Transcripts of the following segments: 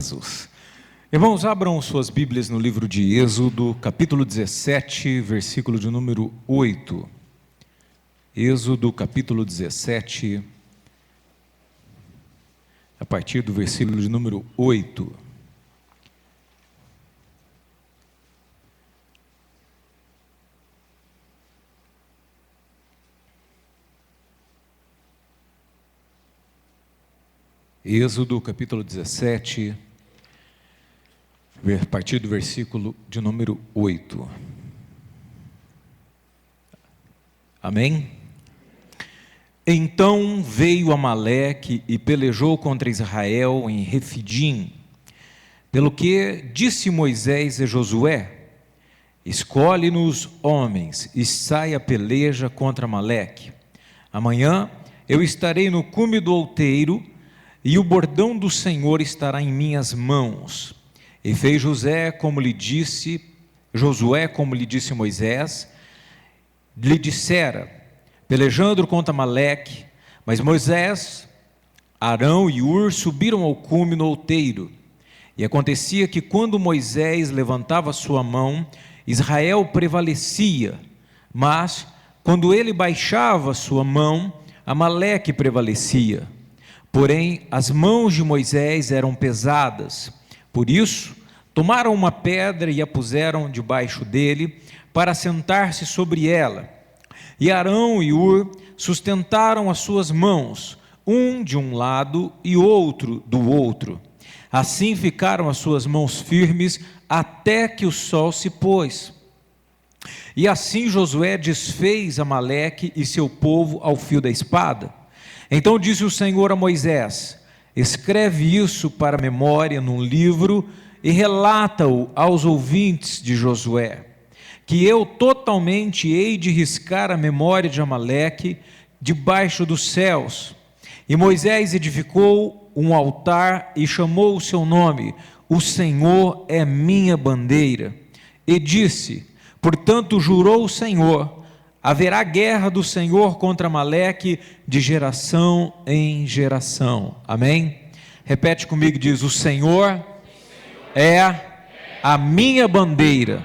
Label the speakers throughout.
Speaker 1: Jesus. Irmãos, abram suas Bíblias no livro de Êxodo, capítulo 17, versículo de número 8. Êxodo, capítulo 17, a partir do versículo de número 8. Êxodo, capítulo 17, a partir do versículo de número 8. Amém? Então veio Amaleque e pelejou contra Israel em Refidim, pelo que disse Moisés a Josué: escolhe-nos homens e sai a peleja contra Amaleque. Amanhã eu estarei no cume do outeiro, e o bordão do Senhor estará em minhas mãos. E fez Josué como lhe disse Moisés, lhe dissera, pelejando contra Amaleque. Mas Moisés, Arão e Hur subiram ao cume no outeiro. E acontecia que quando Moisés levantava sua mão, Israel prevalecia, mas quando ele baixava sua mão, Amaleque prevalecia. Porém, as mãos de Moisés eram pesadas, por isso, tomaram uma pedra e a puseram debaixo dele, para sentar-se sobre ela. E Arão e Hur sustentaram as suas mãos, um de um lado e outro do outro. Assim ficaram as suas mãos firmes, até que o sol se pôs. E assim Josué desfez Amaleque e seu povo ao fio da espada. Então disse o Senhor a Moisés: escreve isso para a memória num livro e relata-o aos ouvintes de Josué, que eu totalmente hei de riscar a memória de Amaleque debaixo dos céus. E Moisés edificou um altar e chamou o seu nome: o Senhor é minha bandeira. E disse, portanto jurou o Senhor: haverá guerra do Senhor contra Amaleque de geração em geração. Amém? Repete comigo, diz: o Senhor é a minha bandeira.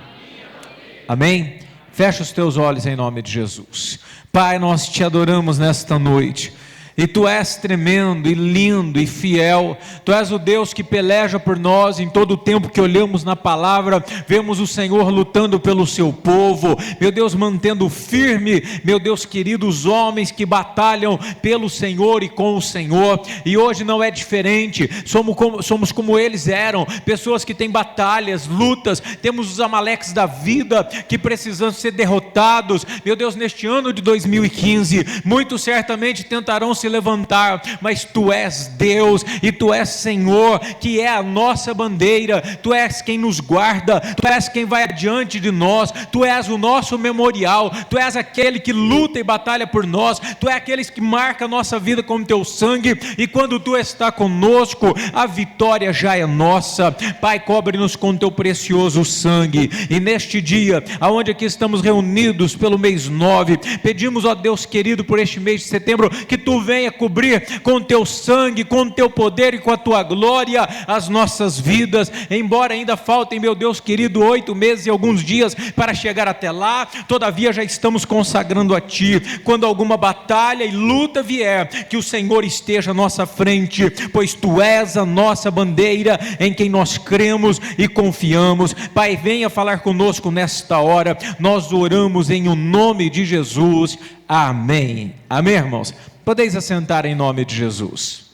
Speaker 1: Amém? Fecha os teus olhos em nome de Jesus. Pai, nós te adoramos nesta noite. E Tu és tremendo e lindo e fiel. Tu és o Deus que peleja por nós. Em todo o tempo que olhamos na palavra, vemos o Senhor lutando pelo seu povo, meu Deus, mantendo firme, meu Deus querido, os homens que batalham pelo Senhor e com o Senhor. E hoje não é diferente. Somos como eles eram, pessoas que têm batalhas, lutas. Temos os amaleques da vida que precisam ser derrotados. Meu Deus, neste ano de 2015, muitos certamente tentarão se levantar, mas Tu és Deus e Tu és Senhor, que é a nossa bandeira. Tu és quem nos guarda, Tu és quem vai adiante de nós, Tu és o nosso memorial, Tu és aquele que luta e batalha por nós, Tu és aquele que marca a nossa vida com Teu sangue, e quando Tu está conosco, a vitória já é nossa. Pai, cobre-nos com Teu precioso sangue, e neste dia, aonde aqui estamos reunidos pelo mês 9, pedimos, ó Deus querido, por este mês de setembro, que Tu venha cobrir com Teu sangue, com Teu poder e com a Tua glória as nossas vidas, embora ainda faltem, meu Deus querido, 8 meses e alguns dias para chegar até lá, todavia já estamos consagrando a Ti. Quando alguma batalha e luta vier, que o Senhor esteja à nossa frente, pois Tu és a nossa bandeira, em quem nós cremos e confiamos. Pai, venha falar conosco nesta hora, nós oramos em o nome de Jesus, amém. Amém, irmãos? Podeis assentar em nome de Jesus.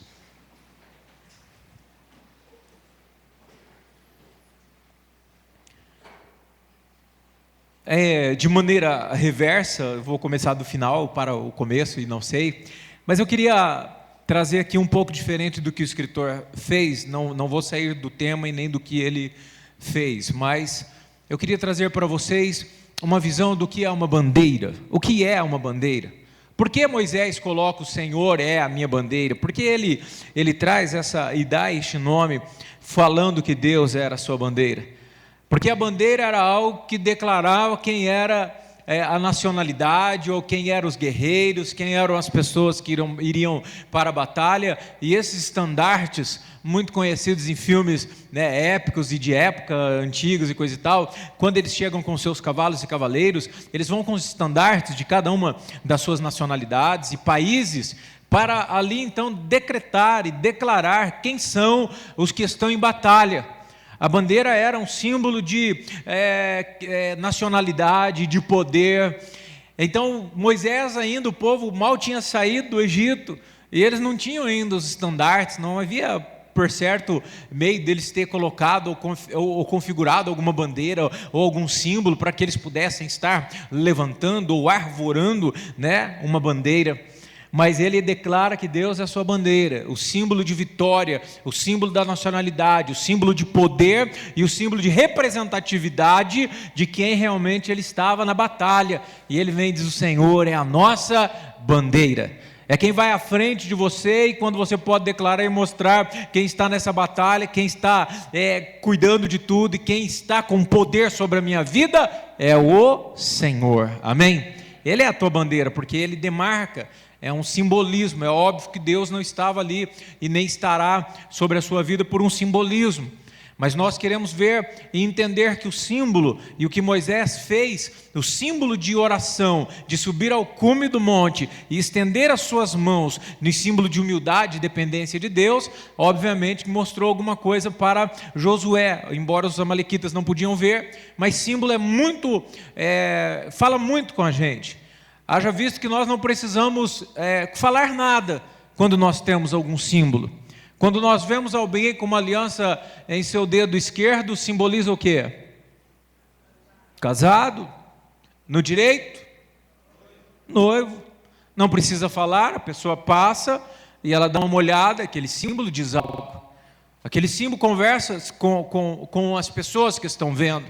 Speaker 1: De maneira reversa, eu vou começar do final para o começo e não sei, mas eu queria trazer aqui um pouco diferente do que o escritor fez, não vou sair do tema e nem do que ele fez, mas eu queria trazer para vocês uma visão do que é uma bandeira. O que é uma bandeira? Por que Moisés coloca o Senhor é a minha bandeira? Por que ele traz e dá este nome, falando que Deus era a sua bandeira? Porque a bandeira era algo que declarava quem era a nacionalidade, ou quem eram os guerreiros, quem eram as pessoas que iriam para a batalha, e esses estandartes, muito conhecidos em filmes, né, épicos e de época, antigos e coisa e tal, quando eles chegam com seus cavalos e cavaleiros, eles vão com os estandartes de cada uma das suas nacionalidades e países, para ali então decretar e declarar quem são os que estão em batalha. A bandeira era um símbolo de nacionalidade, de poder. Então Moisés ainda, o povo mal tinha saído do Egito, e eles não tinham ainda os estandartes, não havia por certo meio deles ter colocado ou configurado alguma bandeira ou algum símbolo para que eles pudessem estar levantando ou arvorando, né, uma bandeira. Mas ele declara que Deus é a sua bandeira, o símbolo de vitória, o símbolo da nacionalidade, o símbolo de poder e o símbolo de representatividade de quem realmente ele estava na batalha. E ele vem e diz: o Senhor é a nossa bandeira. É quem vai à frente de você, e quando você pode declarar e mostrar quem está nessa batalha, quem está cuidando de tudo e quem está com poder sobre a minha vida, é o Senhor. Amém? Ele é a tua bandeira, porque ele demarca. É um simbolismo. É óbvio que Deus não estava ali e nem estará sobre a sua vida por um simbolismo. Mas nós queremos ver e entender que o símbolo, e o que Moisés fez, o símbolo de oração, de subir ao cume do monte e estender as suas mãos no símbolo de humildade e dependência de Deus, obviamente mostrou alguma coisa para Josué, embora os amalequitas não podiam ver, mas símbolo fala muito com a gente. Haja visto que nós não precisamos falar nada quando nós temos algum símbolo. Quando nós vemos alguém com uma aliança em seu dedo esquerdo, simboliza o quê? Casado. No direito? Noivo. Não precisa falar, a pessoa passa e ela dá uma olhada, aquele símbolo diz algo. Aquele símbolo conversa com as pessoas que estão vendo.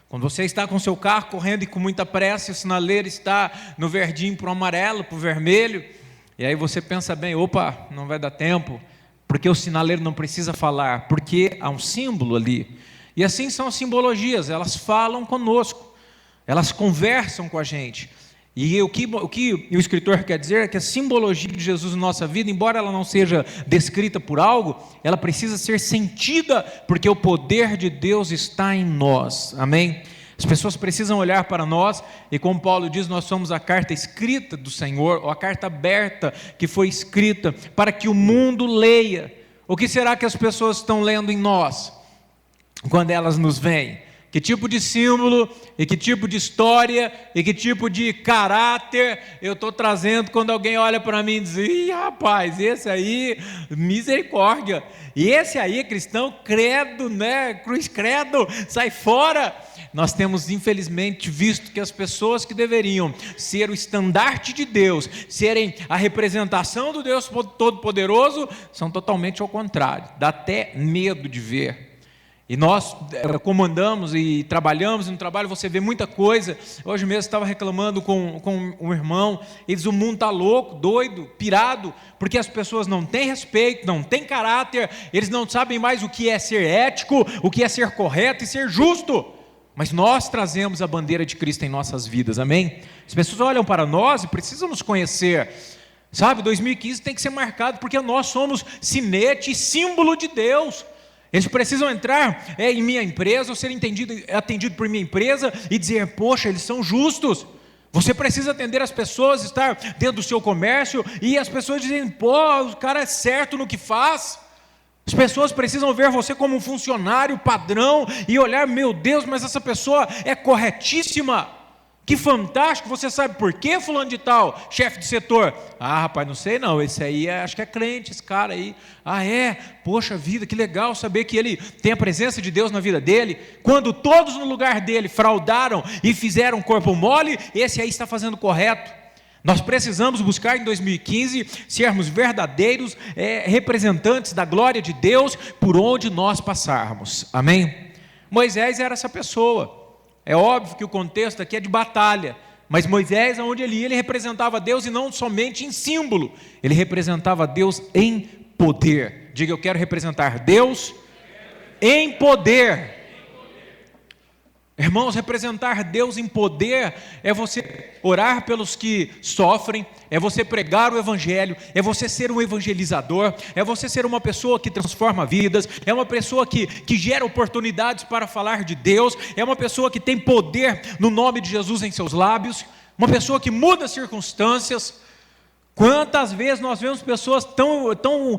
Speaker 1: Quando você está com seu carro correndo e com muita pressa, o sinaleiro está no verdinho para o amarelo, para o vermelho, e aí você pensa bem: opa, não vai dar tempo, porque o sinaleiro não precisa falar, porque há um símbolo ali. E assim são as simbologias, elas falam conosco, elas conversam com a gente. E o que o escritor quer dizer é que a simbologia de Jesus na nossa vida, embora ela não seja descrita por algo, ela precisa ser sentida, porque o poder de Deus está em nós. Amém? As pessoas precisam olhar para nós, e como Paulo diz, nós somos a carta escrita do Senhor, ou a carta aberta que foi escrita, para que o mundo leia. O que será que as pessoas estão lendo em nós, quando elas nos veem? Que tipo de símbolo, e que tipo de história, e que tipo de caráter eu estou trazendo quando alguém olha para mim e diz: ih, rapaz, esse aí, misericórdia, e esse aí é cristão, credo, né? Cruz credo, sai fora. Nós temos infelizmente visto que as pessoas que deveriam ser o estandarte de Deus, serem a representação do Deus Todo-Poderoso, são totalmente ao contrário. Dá até medo de ver. E nós comandamos e trabalhamos, e no trabalho você vê muita coisa. Hoje mesmo estava reclamando com um irmão, ele diz: o mundo está louco, doido, pirado, porque as pessoas não têm respeito, não têm caráter, eles não sabem mais o que é ser ético, o que é ser correto e ser justo. Mas nós trazemos a bandeira de Cristo em nossas vidas, amém? As pessoas olham para nós e precisam nos conhecer, sabe? 2015 tem que ser marcado, porque nós somos sinete e símbolo de Deus. Eles precisam entrar em minha empresa, ou ser atendido por minha empresa e dizer: poxa, eles são justos. Você precisa atender as pessoas, estar dentro do seu comércio, e as pessoas dizem: pô, o cara é certo no que faz. As pessoas precisam ver você como um funcionário padrão e olhar: meu Deus, mas essa pessoa é corretíssima. Que fantástico, você sabe por quê, fulano de tal, chefe de setor? Ah, rapaz, não sei não, esse aí acho que é crente, esse cara aí. Ah, é? Poxa vida, que legal saber que ele tem a presença de Deus na vida dele. Quando todos no lugar dele fraudaram e fizeram corpo mole, esse aí está fazendo correto. Nós precisamos buscar em 2015 sermos verdadeiros representantes da glória de Deus por onde nós passarmos. Amém? Moisés era essa pessoa. É óbvio que o contexto aqui é de batalha, mas Moisés, aonde ele ia, ele representava Deus, e não somente em símbolo, ele representava Deus em poder. Diga: eu quero representar Deus em poder. Irmãos, representar Deus em poder é você orar pelos que sofrem, é você pregar o Evangelho, é você ser um evangelizador, é você ser uma pessoa que transforma vidas, é uma pessoa que gera oportunidades para falar de Deus, é uma pessoa que tem poder no nome de Jesus em seus lábios, uma pessoa que muda circunstâncias. Quantas vezes nós vemos pessoas tão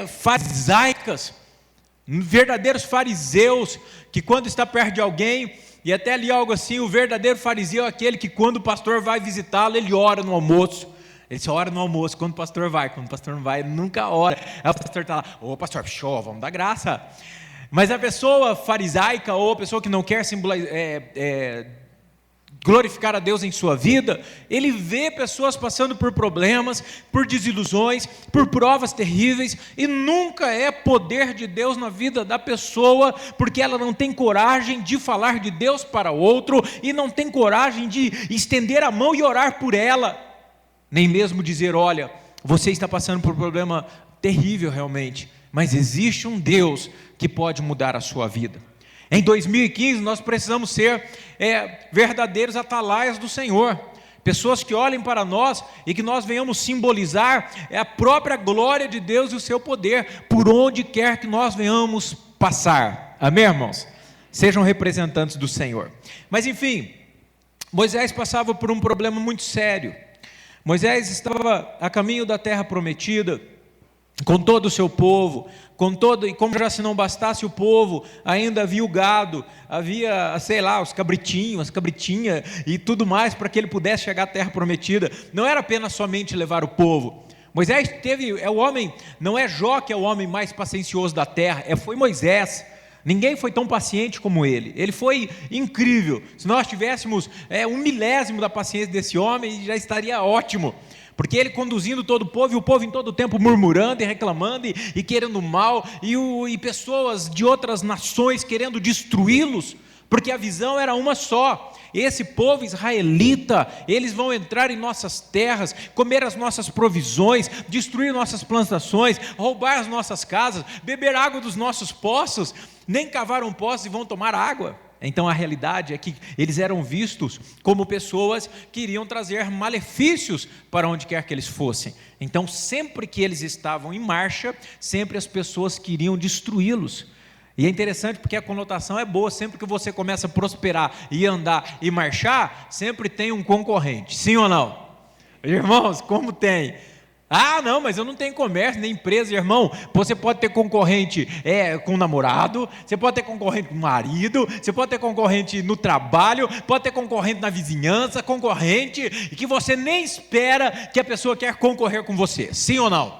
Speaker 1: farisaicas, verdadeiros fariseus, que quando está perto de alguém, e até ali algo assim, o verdadeiro fariseu é aquele que quando o pastor vai visitá-lo, ele ora no almoço. Ele só ora no almoço quando o pastor vai. Quando o pastor não vai, ele nunca ora. Aí o pastor está lá, ô pastor, show, vamos dar graça. Mas a pessoa farisaica, ou a pessoa que não quer glorificar a Deus em sua vida, ele vê pessoas passando por problemas, por desilusões, por provas terríveis, e nunca é poder de Deus na vida da pessoa, porque ela não tem coragem de falar de Deus para outro, e não tem coragem de estender a mão e orar por ela, nem mesmo dizer, olha, você está passando por um problema terrível realmente, mas existe um Deus que pode mudar a sua vida. Em 2015 nós precisamos ser verdadeiros atalaias do Senhor, pessoas que olhem para nós e que nós venhamos simbolizar a própria glória de Deus e o seu poder, por onde quer que nós venhamos passar, amém, irmãos? Sejam representantes do Senhor. Mas enfim, Moisés passava por um problema muito sério. Moisés estava a caminho da terra prometida, com todo o seu povo, e como já se não bastasse o povo, ainda havia o gado, havia, sei lá, os cabritinhos, as cabritinhas e tudo mais, para que ele pudesse chegar à terra prometida. Não era apenas somente levar o povo. Moisés não é Jó que é o homem mais paciencioso da terra, foi Moisés. Ninguém foi tão paciente como ele foi incrível. Se nós tivéssemos 1/1000 da paciência desse homem, já estaria ótimo. Porque ele conduzindo todo o povo, e o povo em todo o tempo murmurando e reclamando e querendo mal, e pessoas de outras nações querendo destruí-los, porque a visão era uma só. Esse povo israelita, eles vão entrar em nossas terras, comer as nossas provisões, destruir nossas plantações, roubar as nossas casas, beber água dos nossos poços, nem cavaram poços e vão tomar água. Então a realidade é que eles eram vistos como pessoas que iriam trazer malefícios para onde quer que eles fossem. Então sempre que eles estavam em marcha, sempre as pessoas queriam destruí-los. E é interessante porque a conotação é boa, sempre que você começa a prosperar e andar e marchar, sempre tem um concorrente, sim ou não? Irmãos, como tem? Ah, não, mas eu não tenho comércio, nem empresa, irmão. Você pode ter concorrente com o namorado, você pode ter concorrente com o marido, você pode ter concorrente no trabalho, pode ter concorrente na vizinhança, concorrente que você nem espera que a pessoa quer concorrer com você, sim ou não?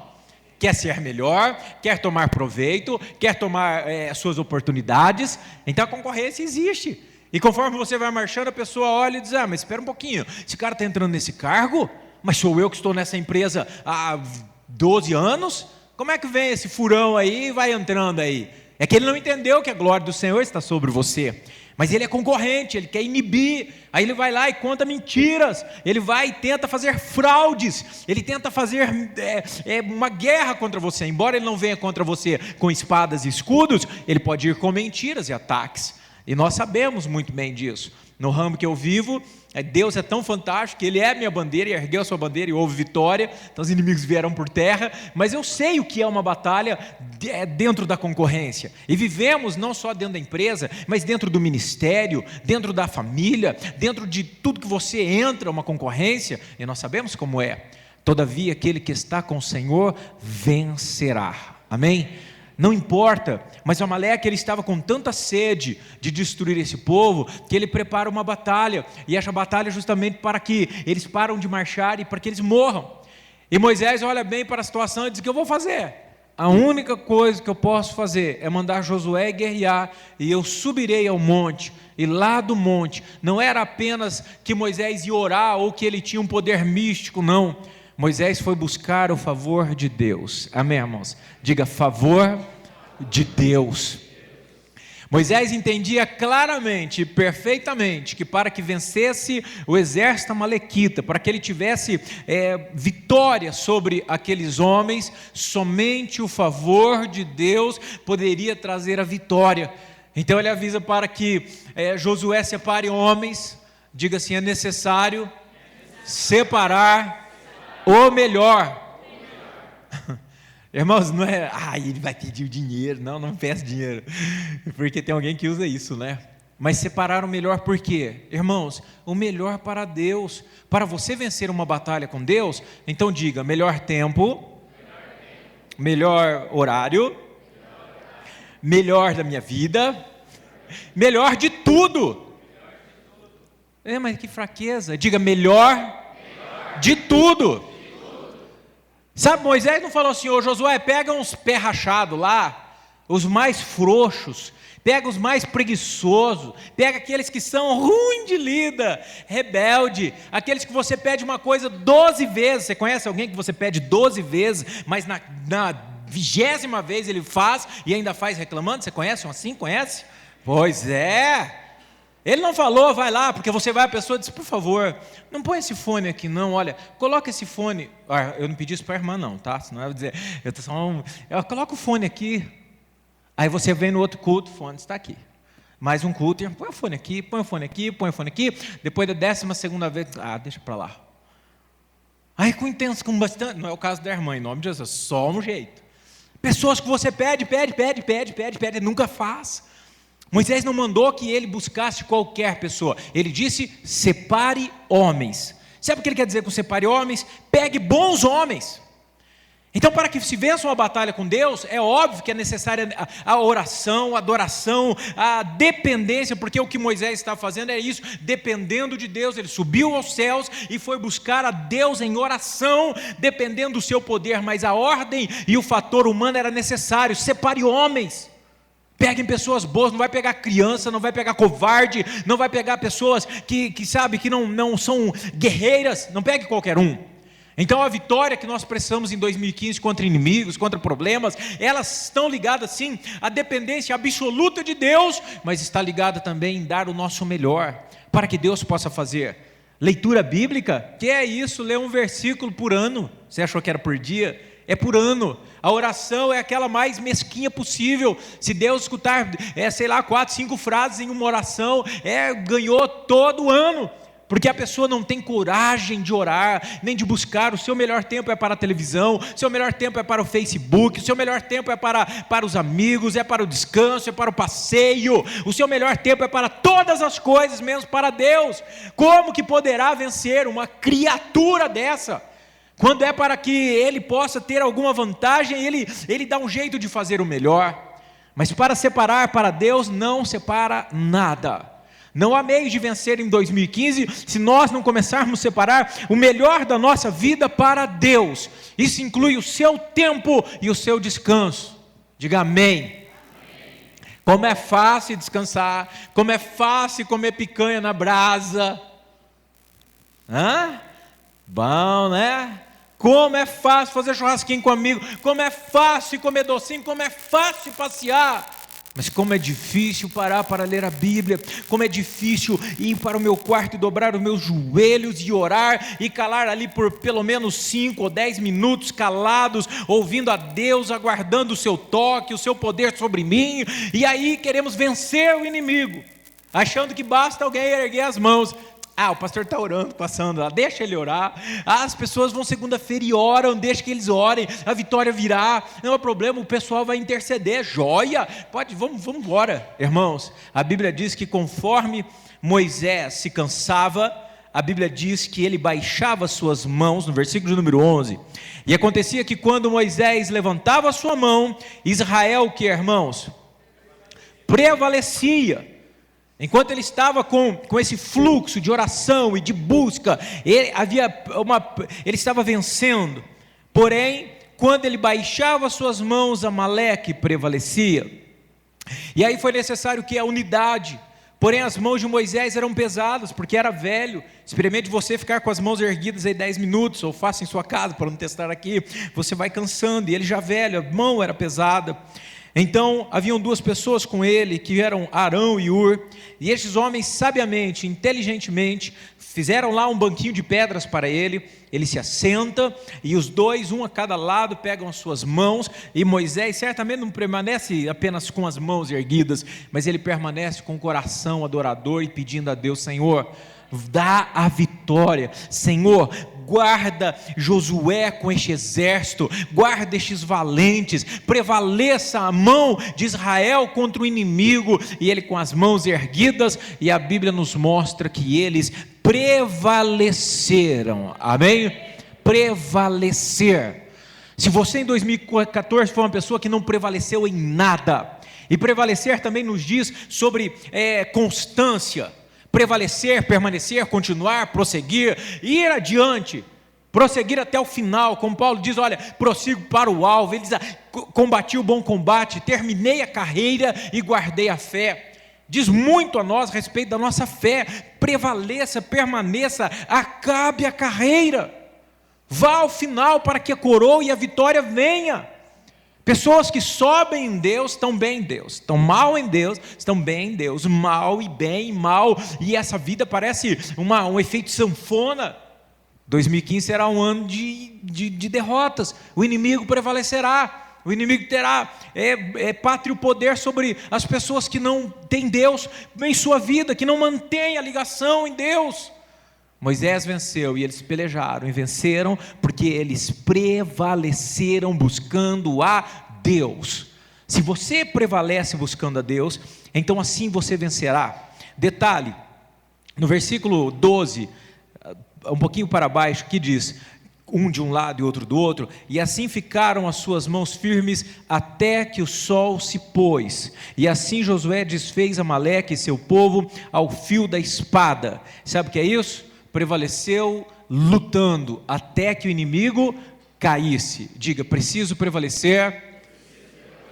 Speaker 1: Quer ser melhor, quer tomar proveito, quer tomar suas oportunidades, então a concorrência existe. E conforme você vai marchando, a pessoa olha e diz, mas espera um pouquinho, esse cara está entrando nesse cargo? Mas sou eu que estou nessa empresa há 12 anos? Como é que vem esse furão aí e vai entrando aí? É que ele não entendeu que a glória do Senhor está sobre você. Mas ele é concorrente, ele quer inibir. Aí ele vai lá e conta mentiras. Ele vai e tenta fazer fraudes. Ele tenta fazer uma guerra contra você. Embora ele não venha contra você com espadas e escudos, ele pode ir com mentiras e ataques. E nós sabemos muito bem disso. No ramo que eu vivo, Deus é tão fantástico que Ele é a minha bandeira, e ergueu a sua bandeira e houve vitória, então os inimigos vieram por terra, mas eu sei o que é uma batalha dentro da concorrência, e vivemos não só dentro da empresa, mas dentro do ministério, dentro da família, dentro de tudo que você entra, uma concorrência, e nós sabemos como é. Todavia aquele que está com o Senhor vencerá, amém? Não importa, mas Amaleque ele estava com tanta sede de destruir esse povo, que ele prepara uma batalha, e essa batalha é justamente para que eles param de marchar e para que eles morram. E Moisés olha bem para a situação e diz, o que eu vou fazer? A única coisa que eu posso fazer é mandar Josué guerrear, e eu subirei ao monte, e lá do monte, não era apenas que Moisés ia orar, ou que ele tinha um poder místico, não. Moisés foi buscar o favor de Deus, amém, irmãos? Diga, favor de Deus. Moisés entendia claramente, perfeitamente, que para que vencesse o exército amalequita, para que ele tivesse vitória sobre aqueles homens, somente o favor de Deus poderia trazer a vitória. Então ele avisa para que Josué separe homens. Diga assim: é necessário separar o melhor. Irmãos, não é, ele vai pedir o dinheiro. Não peça dinheiro, porque tem alguém que usa isso, né? Mas separar o melhor por quê? Irmãos, o melhor para Deus. Para você vencer uma batalha com Deus, então diga: melhor tempo, melhor horário, melhor da minha vida, melhor de tudo. Mas que fraqueza. Diga: melhor de tudo. Sabe, Moisés não falou assim: ô Josué, pega uns pé rachado lá, os mais frouxos, pega os mais preguiçosos, pega aqueles que são ruins de lida, rebelde, aqueles que você pede uma coisa 12 vezes. Você conhece alguém que você pede 12 vezes, mas na 20ª vez ele faz e ainda faz reclamando? Você conhece um assim? Conhece? Pois é. Ele não falou: vai lá, porque você vai, a pessoa diz: por favor, não põe esse fone aqui não, olha, coloca esse fone. Eu não pedi isso para a irmã não, tá? Senão ela vai dizer, coloca o fone aqui. Aí você vem no outro culto, o fone está aqui. Mais um culto, põe o fone aqui, põe o fone aqui, põe o fone aqui. Depois da 12ª vez, deixa para lá. Aí com intenso, com bastante, não é o caso da irmã, em nome de Jesus, só um jeito. Pessoas que você pede, nunca faz. Moisés não mandou que ele buscasse qualquer pessoa. Ele disse: separe homens. Sabe o que ele quer dizer com separe homens? Pegue bons homens. Então, para que se vença uma batalha com Deus, é óbvio que é necessária a oração, a adoração, a dependência, porque o que Moisés está fazendo é isso, dependendo de Deus. Ele subiu aos céus e foi buscar a Deus em oração, dependendo do seu poder, mas a ordem e o fator humano era necessário. Separe homens. Peguem pessoas boas, não vai pegar criança, não vai pegar covarde, não vai pegar pessoas que não são guerreiras, não pegue qualquer um. Então a vitória que nós precisamos em 2015 contra inimigos, contra problemas, elas estão ligadas sim à dependência absoluta de Deus, mas está ligada também em dar o nosso melhor, para que Deus possa fazer. Leitura bíblica, que é isso? Ler um versículo por ano. Você achou que era por dia? É por ano. A oração é aquela mais mesquinha possível. Se Deus escutar, 4, 5 frases em uma oração, ganhou todo ano. Porque a pessoa não tem coragem de orar, nem de buscar. O seu melhor tempo é para a televisão, o seu melhor tempo é para o Facebook, o seu melhor tempo é para os amigos, é para o descanso, é para o passeio. O seu melhor tempo é para todas as coisas, menos para Deus. Como que poderá vencer uma criatura dessa? Quando é para que ele possa ter alguma vantagem, ele dá um jeito de fazer o melhor. Mas para separar para Deus, não separa nada. Não há meio de vencer em 2015 se nós não começarmos a separar o melhor da nossa vida para Deus. Isso inclui o seu tempo e o seu descanso. Diga amém. Como é fácil descansar, como é fácil comer picanha na brasa. Bom, né? Como é fácil fazer churrasquinho com amigo, como é fácil comer docinho, como é fácil passear. Mas como é difícil parar para ler a Bíblia, como é difícil ir para o meu quarto e dobrar os meus joelhos e orar e calar ali por pelo menos 5 ou 10 minutos calados, ouvindo a Deus, aguardando o seu toque, o seu poder sobre mim. E aí queremos vencer o inimigo, achando que basta alguém erguer as mãos. O pastor está orando, passando lá, deixa ele orar. As pessoas vão segunda-feira e oram, deixa que eles orem, a vitória virá, não há problema, o pessoal vai interceder, joia, vamos embora. Irmãos, a Bíblia diz que conforme Moisés se cansava, a Bíblia diz que ele baixava suas mãos, no versículo número 11, e acontecia que quando Moisés levantava a sua mão, Israel, que irmãos, prevalecia. Enquanto ele estava com esse fluxo de oração e de busca, ele estava vencendo. Porém, quando ele baixava suas mãos, Amaleque prevalecia. E aí foi necessário que a unidade. Porém, as mãos de Moisés eram pesadas, porque era velho. Experimente você ficar com as mãos erguidas aí 10 minutos, ou faça em sua casa, para não testar aqui. Você vai cansando, e ele já velho, a mão era pesada. Então haviam duas pessoas com ele, que eram Arão e Ur, e estes homens sabiamente, inteligentemente, fizeram lá um banquinho de pedras para ele. Ele se assenta, e os dois, um a cada lado, pegam as suas mãos, e Moisés certamente não permanece apenas com as mãos erguidas, mas ele permanece com o coração adorador e pedindo a Deus: Senhor, dá a vitória, Senhor, guarda Josué com este exército, guarda estes valentes, prevaleça a mão de Israel contra o inimigo. E ele com as mãos erguidas, e a Bíblia nos mostra que eles prevaleceram, amém? Prevalecer. Se você em 2014 foi uma pessoa que não prevaleceu em nada, e prevalecer também nos diz sobre constância, prevalecer, permanecer, continuar, prosseguir, ir adiante, prosseguir até o final, como Paulo diz: olha, prossigo para o alvo. Ele diz: combati o bom combate, terminei a carreira e guardei a fé. Diz muito a nós a respeito da nossa fé. Prevaleça, permaneça, acabe a carreira, vá ao final para que a coroa e a vitória venha. Pessoas que sobem em Deus estão bem em Deus, estão mal em Deus, estão bem em Deus, mal e bem e mal, e essa vida parece um efeito sanfona. 2015 será um ano de derrotas, o inimigo prevalecerá, o inimigo terá pátrio poder sobre as pessoas que não têm Deus em sua vida, que não mantêm a ligação em Deus. Moisés venceu, e eles pelejaram e venceram, porque eles prevaleceram buscando a Deus. Se você prevalece buscando a Deus, então assim você vencerá. Detalhe, no versículo 12, um pouquinho para baixo, que diz: um de um lado e outro do outro, e assim ficaram as suas mãos firmes até que o sol se pôs. E assim Josué desfez Amaleque e seu povo ao fio da espada. Sabe o que é isso? Prevaleceu lutando até que o inimigo caísse. Diga: preciso prevalecer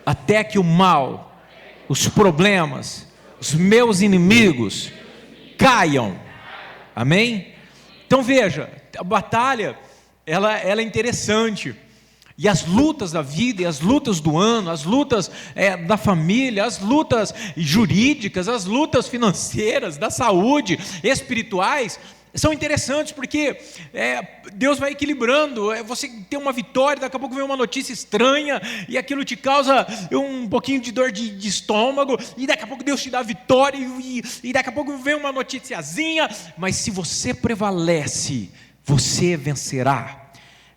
Speaker 1: até que o mal, os problemas, os meus inimigos caiam. Amém? Então veja, a batalha ela é interessante. E as lutas da vida, e as lutas do ano, as lutas da família, as lutas jurídicas, as lutas financeiras, da saúde, espirituais, são interessantes, porque Deus vai equilibrando. Você tem uma vitória, daqui a pouco vem uma notícia estranha, e aquilo te causa um pouquinho de dor de estômago, e daqui a pouco Deus te dá a vitória, e daqui a pouco vem uma noticiazinha. Mas se você prevalece, você vencerá.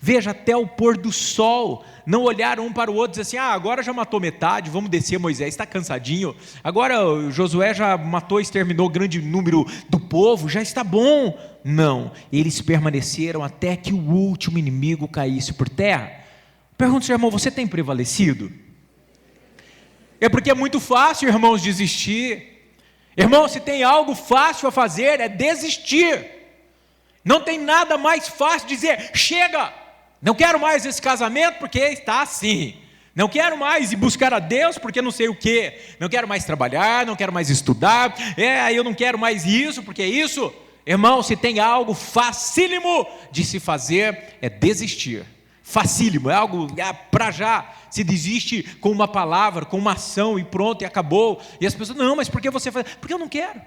Speaker 1: Veja, até o pôr do sol, não olharam um para o outro e dizer assim: agora já matou metade, vamos descer, Moisés está cansadinho, agora Josué já matou e exterminou grande número do povo, já está bom. Não, eles permaneceram até que o último inimigo caísse por terra. Pergunto, seu irmão, você tem prevalecido? É porque é muito fácil, irmãos, desistir. Irmão, se tem algo fácil a fazer, é desistir. Não tem nada mais fácil de dizer: chega, não quero mais esse casamento porque está assim, não quero mais ir buscar a Deus porque não sei o que, não quero mais trabalhar, não quero mais estudar, eu não quero mais isso porque isso. Irmão, se tem algo facílimo de se fazer, é desistir. Facílimo, é algo para já. Se desiste com uma palavra, com uma ação, e pronto, e acabou. E as pessoas: não, mas por que você faz? Porque eu não quero.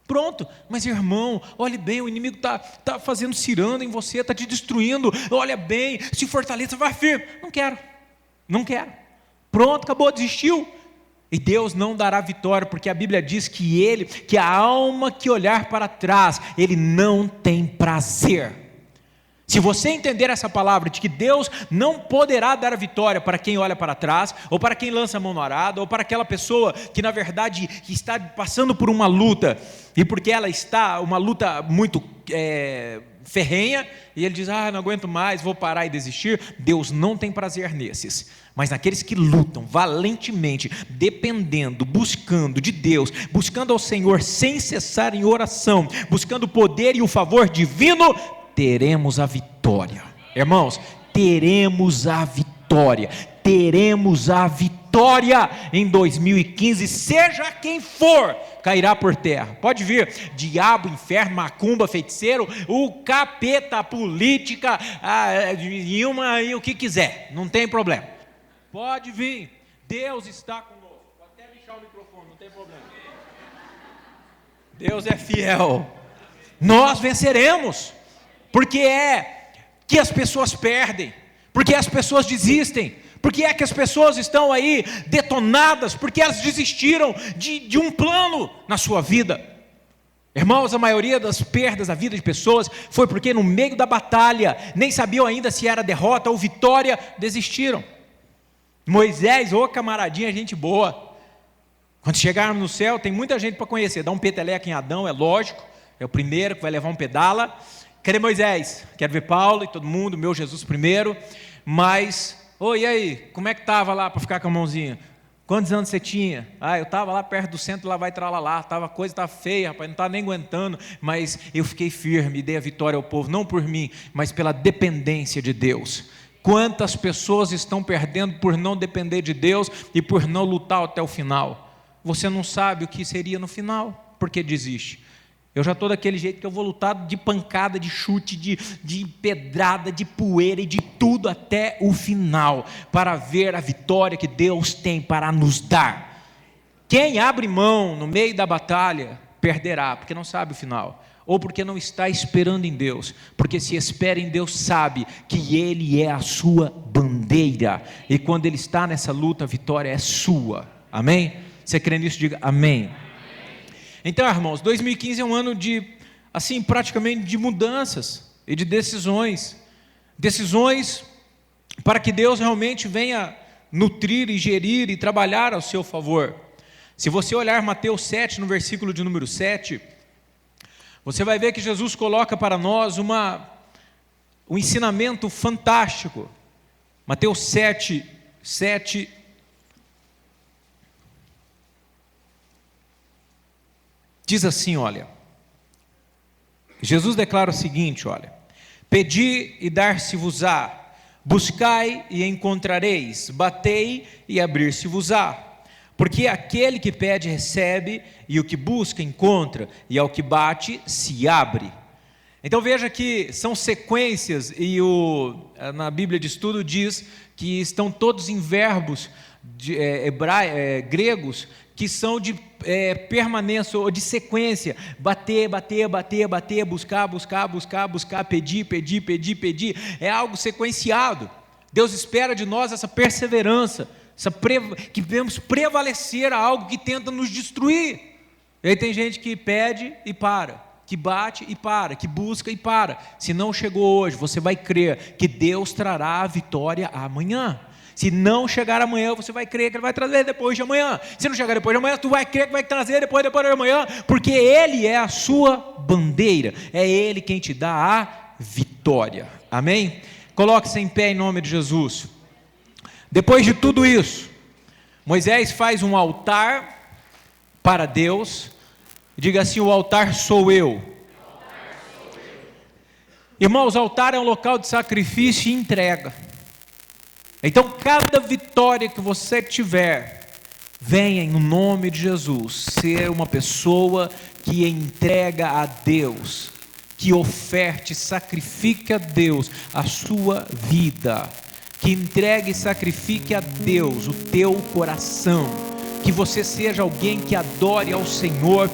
Speaker 1: Pronto. Mas irmão, olhe bem, o inimigo está fazendo ciranda em você, está te destruindo. Olha bem, se fortaleça, vai firme. Não quero. Pronto, acabou, desistiu. E Deus não dará vitória, porque a Bíblia diz que a alma que olhar para trás, Ele não tem prazer. Se você entender essa palavra de que Deus não poderá dar a vitória para quem olha para trás, ou para quem lança a mão no arado, ou para aquela pessoa que na verdade está passando por uma luta, e porque ela está uma luta muito ferrenha, e ele diz: não aguento mais, vou parar e desistir. Deus não tem prazer nesses, mas naqueles que lutam valentemente, dependendo, buscando de Deus, buscando ao Senhor sem cessar em oração, buscando o poder e o favor divino, teremos a vitória. Irmãos, teremos a vitória em 2015, seja quem for, cairá por terra. Pode vir diabo, inferno, macumba, feiticeiro, o capeta, a política, e o que quiser, não tem problema. Pode vir. Deus está conosco. Vou até lixar o microfone, não tem problema. Deus é fiel. Nós venceremos. Porque é que as pessoas perdem, porque as pessoas desistem, porque é que as pessoas estão aí detonadas, porque elas desistiram de um plano na sua vida. Irmãos, a maioria das perdas da vida de pessoas foi porque no meio da batalha, nem sabiam ainda se era derrota ou vitória, desistiram. Moisés, ô camaradinha, gente boa. Quando chegarmos no céu, tem muita gente para conhecer. Dá um peteleco em Adão, é lógico, é o primeiro que vai levar um pedala. Cadê Moisés? Quero ver Paulo e todo mundo, meu Jesus primeiro. Mas, e aí, como é que estava lá para ficar com a mãozinha? Quantos anos você tinha? Eu estava lá perto do centro, lá vai tralalá, a coisa estava feia, rapaz, não estava nem aguentando, mas eu fiquei firme, dei a vitória ao povo, não por mim, mas pela dependência de Deus. Quantas pessoas estão perdendo por não depender de Deus e por não lutar até o final? Você não sabe o que seria no final, porque desiste. Eu já estou daquele jeito que eu vou lutar de pancada, de chute, de pedrada, de poeira e de tudo até o final, para ver a vitória que Deus tem para nos dar. Quem abre mão no meio da batalha, perderá, porque não sabe o final, ou porque não está esperando em Deus, porque se espera em Deus sabe que Ele é a sua bandeira, e quando Ele está nessa luta, a vitória é sua, amém? Você crê nisso? Diga amém. Então, irmãos, 2015 é um ano de, assim, praticamente de mudanças e de decisões para que Deus realmente venha nutrir e gerir e trabalhar ao seu favor. Se você olhar Mateus 7, no versículo de número 7, você vai ver que Jesus coloca para nós um ensinamento fantástico. Mateus 7, diz assim, olha, Jesus declara o seguinte, olha, pedi e dar-se-vos-á, buscai e encontrareis, batei e abrir-se-vos-á, porque aquele que pede recebe, e o que busca encontra, e ao que bate se abre. Então veja que são sequências, e na Bíblia de estudo diz que estão todos em verbos gregos, que são de permanência ou de sequência, bater, buscar, pedir, é algo sequenciado. Deus espera de nós essa perseverança, que devemos prevalecer a algo que tenta nos destruir. E aí tem gente que pede e para, que bate e para, que busca e para. Se não chegou hoje, você vai crer que Deus trará a vitória amanhã. Se não chegar amanhã, você vai crer que Ele vai trazer depois de amanhã. Se não chegar depois de amanhã, tu vai crer que vai trazer depois de amanhã, porque Ele é a sua bandeira, é Ele quem te dá a vitória, amém? Coloque-se em pé em nome de Jesus. Depois de tudo isso, Moisés faz um altar para Deus, diga assim, o altar sou eu. Irmãos, o altar é um local de sacrifício e entrega. Então, cada vitória que você tiver, venha em nome de Jesus, ser uma pessoa que entrega a Deus, que oferte, sacrifique a Deus a sua vida, que entregue e sacrifique a Deus o teu coração, que você seja alguém que adore ao Senhor,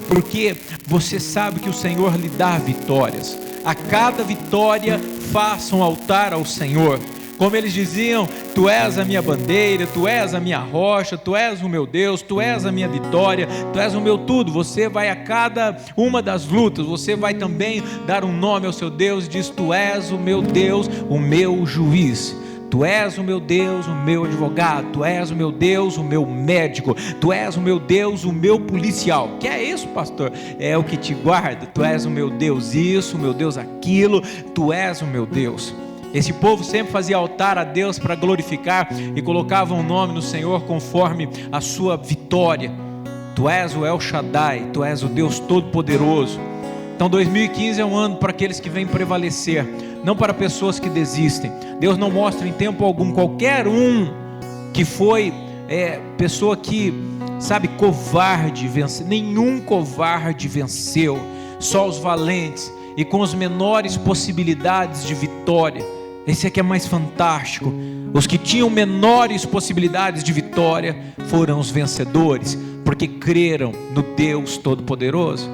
Speaker 1: porque você sabe que o Senhor lhe dá vitórias. A cada vitória, faça um altar ao Senhor. Como eles diziam, tu és a minha bandeira, tu és a minha rocha, tu és o meu Deus, tu és a minha vitória, tu és o meu tudo. Você vai a cada uma das lutas, você vai também dar um nome ao seu Deus e diz, tu és o meu Deus, o meu juiz. Tu és o meu Deus, o meu advogado, tu és o meu Deus, o meu médico, tu és o meu Deus, o meu policial. Que é isso, pastor? É o que te guarda. Tu és o meu Deus isso, o meu Deus aquilo, tu és o meu Deus. Esse povo sempre fazia altar a Deus para glorificar e colocava um nome no Senhor conforme a sua vitória. Tu és o El Shaddai, tu és o Deus Todo-Poderoso. Então 2015 é um ano para aqueles que vêm prevalecer, não para pessoas que desistem. Deus não mostra em tempo algum qualquer um que foi pessoa que, covarde venceu. Nenhum covarde venceu, só os valentes e com as menores possibilidades de vitória Esse aqui é mais fantástico. Os que tinham menores possibilidades de vitória foram os vencedores, porque creram no Deus Todo-Poderoso.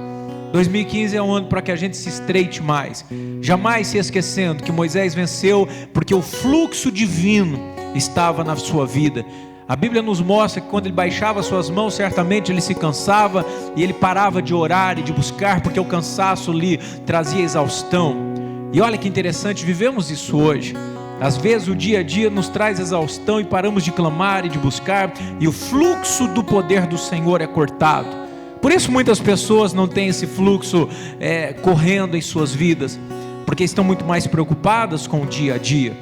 Speaker 1: 2015 é um ano para que a gente se estreite mais, jamais se esquecendo que Moisés venceu porque o fluxo divino estava na sua vida. A Bíblia nos mostra que quando ele baixava suas mãos, certamente ele se cansava e ele parava de orar e de buscar, porque o cansaço lhe trazia exaustão. E olha que interessante, vivemos isso hoje. Às vezes o dia a dia nos traz exaustão e paramos de clamar e de buscar, e o fluxo do poder do Senhor é cortado. Por isso muitas pessoas não têm esse fluxo correndo em suas vidas, porque estão muito mais preocupadas com o dia a dia.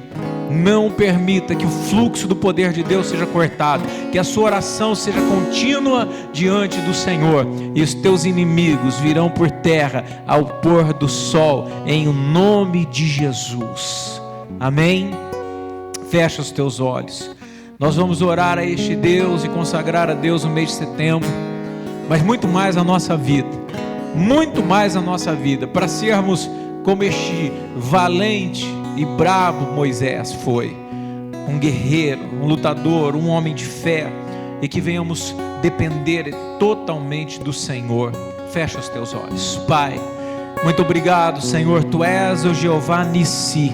Speaker 1: Não permita que o fluxo do poder de Deus seja cortado, que a sua oração seja contínua diante do Senhor, e os teus inimigos virão por terra ao pôr do sol, em o nome de Jesus. Amém? Fecha os teus olhos. Nós vamos orar a este Deus e consagrar a Deus no mês de setembro, mas muito mais a nossa vida, para sermos como este valente e brabo Moisés foi, um guerreiro, um lutador, um homem de fé, e que venhamos depender totalmente do Senhor. Fecha os teus olhos. Pai, muito obrigado, Senhor. Tu és o Jeová Nissi,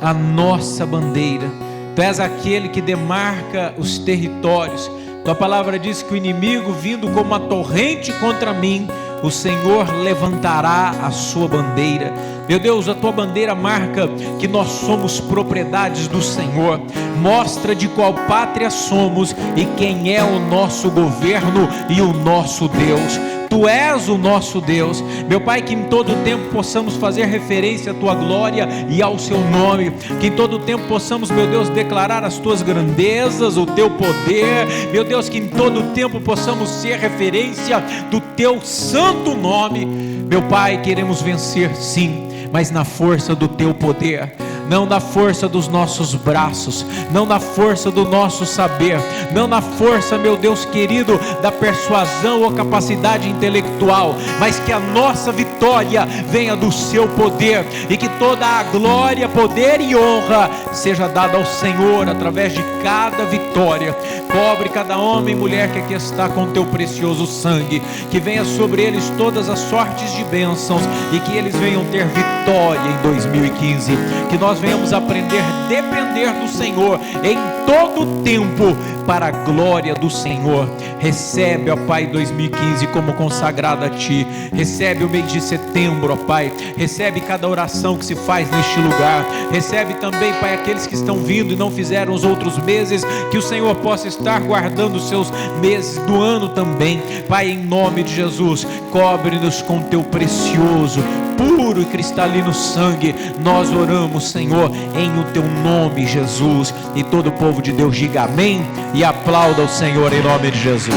Speaker 1: a nossa bandeira. Tu és aquele que demarca os territórios. Tua palavra diz que o inimigo, vindo como uma torrente contra mim, o Senhor levantará a sua bandeira. Meu Deus, a tua bandeira marca que nós somos propriedades do Senhor, mostra de qual pátria somos e quem é o nosso governo e o nosso Deus. Tu és o nosso Deus, meu Pai, que em todo tempo possamos fazer referência à tua glória e ao seu nome, que em todo tempo possamos, meu Deus, declarar as tuas grandezas, o teu poder, meu Deus, que em todo tempo possamos ser referência do teu santo nome. Meu Pai, queremos vencer sim, mas na força do teu poder, não na força dos nossos braços, não na força do nosso saber, não na força, meu Deus querido, da persuasão ou capacidade intelectual, mas que a nossa vitória venha do seu poder, e que toda a glória, poder e honra seja dada ao Senhor através de cada vitória. Cobre cada homem e mulher que aqui está com teu precioso sangue, que venha sobre eles todas as sortes de bênçãos, e que eles venham ter vitória em 2015, que nós venhamos aprender a depender do Senhor em todo o tempo, para a glória do Senhor. Recebe, ó Pai, 2015 como consagrado a Ti. Recebe o mês de setembro, ó Pai. Recebe cada oração que se faz neste lugar. Recebe também, Pai, aqueles que estão vindo e não fizeram os outros meses, que o Senhor possa estar guardando os seus meses do ano também. Pai, em nome de Jesus, cobre-nos com Teu precioso, puro e cristalino sangue. Nós oramos, Senhor, em o Teu nome, Jesus. E todo o povo de Deus diga amém e aplauda o Senhor em nome de Jesus.